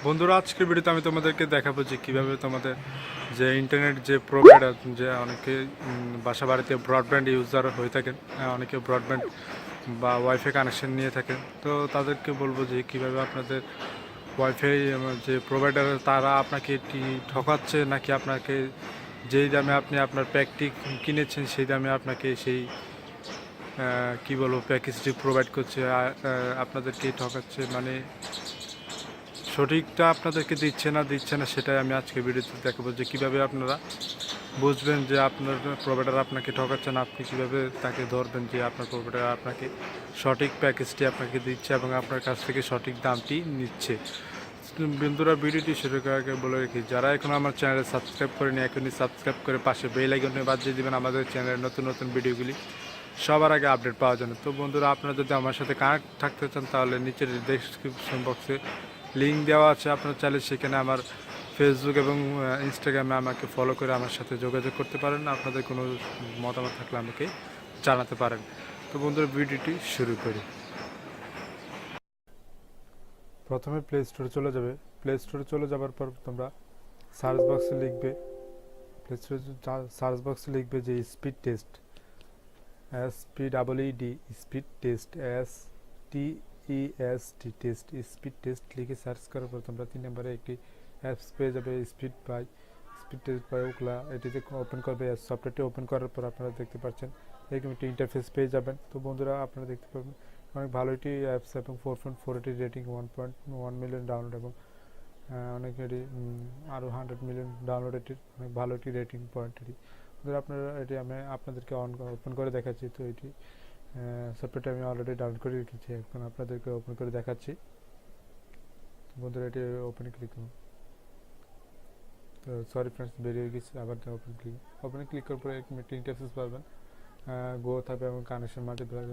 বন্ধুরা, আজকের ভিডিওতে আমি তোমাদেরকে দেখাবো যে কীভাবে তোমাদের যে ইন্টারনেট যে প্রোভাইডার যে অনেকে বাসা বাড়িতে ব্রডব্যান্ড ইউজার হয়ে থাকেন, অনেকে ব্রডব্যান্ড বা ওয়াইফাই কানেকশন নিয়ে থাকেন। তো তাদেরকে বলবো যে কীভাবে আপনাদের ওয়াইফাই যে প্রোভাইডার তারা আপনাকে ঠকাচ্ছে, নাকি আপনাকে যেই দামে আপনি আপনার প্যাকটি কিনেছেন সেই দামে আপনাকে সেই কী বলবো প্যাকেজটি প্রোভাইড করছে, আপনাদেরকে ঠকাচ্ছে, মানে সঠিকটা আপনাদেরকে দিচ্ছে না সেটাই আমি আজকে ভিডিওতে দেখাবো যে কীভাবে আপনারা বুঝবেন যে আপনার প্রোভাইডার আপনাকে ঠকাচ্ছেন। আপনি কীভাবে তাকে ধরবেন যে আপনার প্রোভাইডার আপনাকে সঠিক প্যাকেজটি আপনাকে দিচ্ছে এবং আপনার কাছ থেকে সঠিক দামটি নিচ্ছে। বন্ধুরা, ভিডিওটি শুরু করার আগে বলে রাখি, যারা এখন আমার চ্যানেলে সাবস্ক্রাইব করেনি এখনই সাবস্ক্রাইব করে পাশে বেল আইকনে বাজিয়ে দেবেন আমাদের চ্যানেলের নতুন নতুন ভিডিওগুলি সবার আগে আপডেট পাওয়ার জন্য। তো বন্ধুরা, আপনারা যদি আমার সাথে কানেক্ট থাকতে চান তাহলে নিচের ডেসক্রিপশন বক্সে লিঙ্ক দেওয়া আছে, আপনারা চাইলে সেখানে আমার ফেসবুক এবং ইনস্টাগ্রামে আমাকে ফলো করে আমার সাথে যোগাযোগ করতে পারেন। আপনাদের কোনো মতামত থাকলে আমাকে জানাতে পারেন। তো বন্ধুরা, ভিডিওটি শুরু করি। প্রথমে প্লে স্টোরে চলে যাবে। প্লে স্টোরে চলে যাবার পর তোমরা সার্চ বক্সে লিখবে, প্লে স্টোরে সার্চ বক্সে লিখবে যে speed test, SPEED speed test, STEST test, speed test লিখে সার্চ করার পর তোমরা 3 নম্বরে একটি অ্যাপস পেয়ে যাবে, স্পিড টেস্ট বাই ওকলা। এটিতে ওপেন করবে। সফটওয়্যারটি ওপেন করার পর আপনারা দেখতে পাচ্ছেন এরকম একটি ইন্টারফেস পেয়ে যাবেন। তো বন্ধুরা, আপনারা দেখতে পাবেন অনেক ভালো একটি অ্যাপস এবং 4.4 এটি রেটিং, 1.1 মিলিয়ন ডাউনলোড এবং অনেক এটি আরও 100 মিলিয়ন ডাউনলোড। এটির অনেক ভালো একটি রেটিং পয়েন্ট এটি। আপনারা এটি আমি আপনাদেরকে ওপেন করে দেখাচ্ছি। তো এটি সফটওয়্যারটা আমি অলরেডি ডাউনলোড করে রেখেছি, এখন আপনাদেরকে ওপেন করে দেখাচ্ছি। বন্ধুরা, এটি ওপেনে ক্লিক করুন। তো সরি ফ্রেন্ডস, বেরিয়ে গেছে, আবার ওপেনে ক্লিক করার পরে একটি ইন্টারফেস পাবেন। গো থাকবে এবং কানেকশন মাল্টিপ্লাই,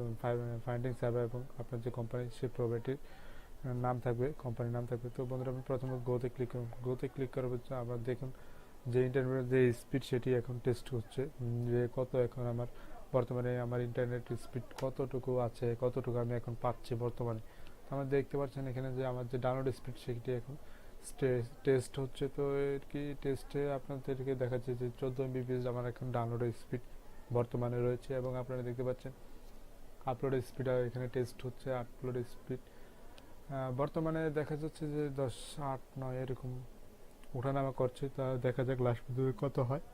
ফাইন্ডিংস হবে এবং আপনার যে কোম্পানি সেই প্রোভাইডারটির নাম থাকবে, কোম্পানির নাম থাকবে। তো বন্ধুরা, আমি প্রথমে গোতে ক্লিক করুন। গোতে ক্লিক করার পর আবার দেখুন যে ইন্টারনেটের যে স্পিড সেটি এখন টেস্ট হচ্ছে, যে কত এখন আমার বর্তমানে আমার ইন্টারনেট স্পিড কতটুকু আছে, কতটুকু আমি এখন পাচ্ছি বর্তমানে। আমরা দেখতে পাচ্ছেন এখানে যে আমার যে ডাউনলোড স্পিড সেটি এখন টেস্ট হচ্ছে। তো এর কি টেস্টে আপনাদেরকে দেখাচ্ছে যে 14 MBPS আমার এখন ডাউনলোডের স্পিড বর্তমানে রয়েছে এবং আপনারা দেখতে পাচ্ছেন আপলোডের স্পিড এখানে টেস্ট হচ্ছে। আপলোড স্পিড বর্তমানে দেখা যাচ্ছে যে 10, 8, 9 এরকম ওঠানামা করছে। তা দেখা যাক লাস্ট পর্যন্ত কত হয়।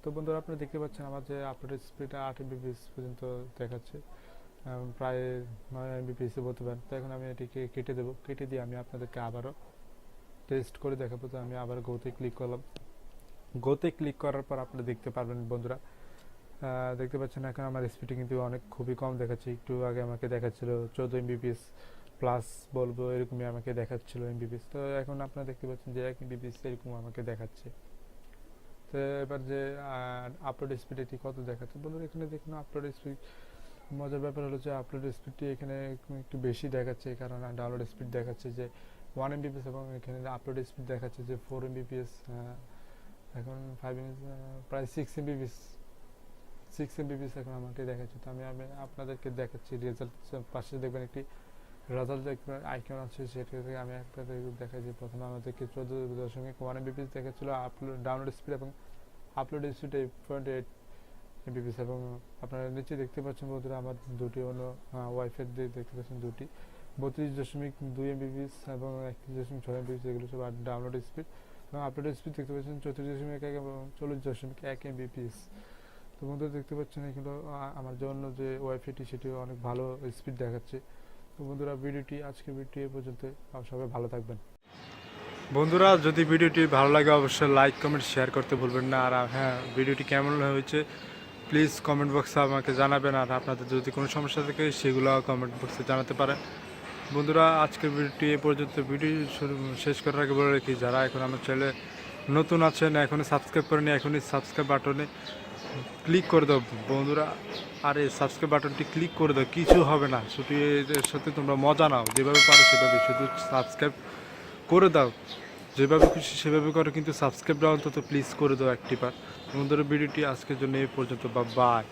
তো বন্ধুরা, আপনারা দেখতে পাচ্ছেন আমার যে আপলোড স্পিড 8 MBPS পর্যন্ত দেখাচ্ছে, প্রায় 9 MBPS বলতে পারেন। তো এখন আমি এটিকে কেটে দেবো। কেটে দিয়ে আমি আপনাদেরকে আবারও টেস্ট করে দেখাবো। তো আমি আবার গোতে ক্লিক করলাম। গোতে ক্লিক করার পর আপনারা দেখতে পারবেন বন্ধুরা, দেখতে পাচ্ছেন এখন আমার স্পিডে কিন্তু খুবই কম দেখাচ্ছে। একটু আগে আমাকে দেখাচ্ছিল 14 MBPS প্লাস বলবো এরকমই আমাকে দেখাচ্ছিল MBPS। তো এখন আপনারা দেখতে পাচ্ছেন যে 1 MBPS এরকম আমাকে দেখাচ্ছে। তো এবার যে আপলোড স্পিড এটি কত দেখাচ্ছে বন্ধুরা, এখানে দেখুন আপলোড স্পিড। মজার ব্যাপার হলো যে আপলোড স্পিডটি এখানে একটু বেশি দেখাচ্ছে, কারণ ডাউনলোড স্পিড দেখাচ্ছে যে 1 MBPS এবং এখানে আপলোড স্পিড দেখাচ্ছে যে 4 MBPS, এখন 5 প্রায় 6 MBPS এখন আমাকে দেখাচ্ছে। তো আমি আপনাদেরকে দেখাচ্ছি রেজাল্ট। পাশে দেখবেন একটি রেজাল্ট আইকন আছে, সেটা থেকে আমি আপনাদের দেখাই যে প্রথমে আমাদেরকে 14.1 MBPS দেখাচ্ছিল আপলোড ডাউনলোড স্পিড এবং আপলোড স্পিড 8.8 MBPS। এবং আপনারা নিচে দেখতে পাচ্ছেন বন্ধুরা আমার দুটি অন্য ওয়াইফাই দেখতে পাচ্ছেন দুটি 32.2 MBPS এবং 31.6 MBPS, এগুলো সব ডাউনলোড স্পিড। এবং আপলোড স্পিড দেখতে পাচ্ছেন 34.1 এবং 40.1 MBPS। তো বন্ধুরা, দেখতে পাচ্ছেন এগুলো আমার জন্য যে ওয়াইফাইটি সেটিও অনেক ভালো স্পিড দেখাচ্ছে। তো বন্ধুরা, আজকের ভিডিওটি এ পর্যন্ত। সবাই ভালো থাকবেন। বন্ধুরা, যদি ভিডিওটি ভালো লাগে অবশ্যই লাইক কমেন্ট শেয়ার করতে ভুলবেন না। আর হ্যাঁ, ভিডিওটি কেমন হয়েছে প্লিজ কমেন্ট বক্সে আমাকে জানাবেন। আর আপনাদের যদি কোনো সমস্যা থাকে সেগুলো কমেন্ট বক্সে জানাতে পারেন। বন্ধুরা, আজকের ভিডিওটি এ পর্যন্ত। ভিডিও শেষ করার আগে বলে রাখি, যারা এখন আমার চ্যানেলে নতুন আছেন এখনই সাবস্ক্রাইব করেনি এখনই সাবস্ক্রাইব বাটনে ক্লিক করে দাও বন্ধুরা। আর এই সাবস্ক্রাইব বাটনটি ক্লিক করে দাও, কিছু হবে না, শুধু এর সাথে তোমরা মজা নাও, যেভাবে পারো সেভাবে শুধু সাবস্ক্রাইব করে দাও, যেভাবে খুশি সেভাবে করো, কিন্তু সাবস্ক্রাইবটা অন্তত প্লিজ করে দাও একটি বার। বন্ধুরা, ভিডিওটি আজকের জন্য এই পর্যন্ত। বাই।